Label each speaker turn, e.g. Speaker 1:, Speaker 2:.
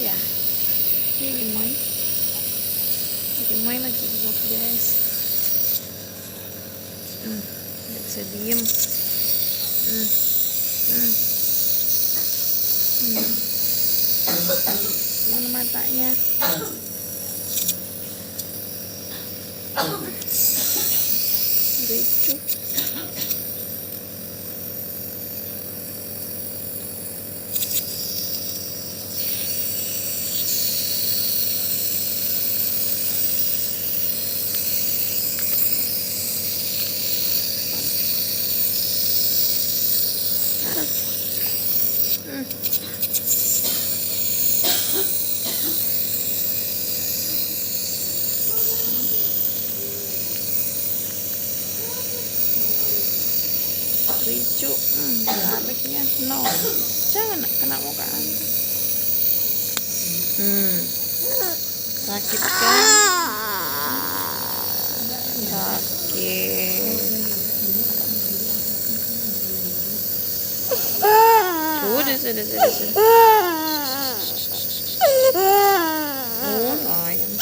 Speaker 1: Ya, ini gemoy mag-iigot guys. Hindi bisa diem. Mana matanya? Lucu. Lucu. Garliknya no, jangan kena muka anda. Sakit kan? Sakit. Sudah. Oh, no, yang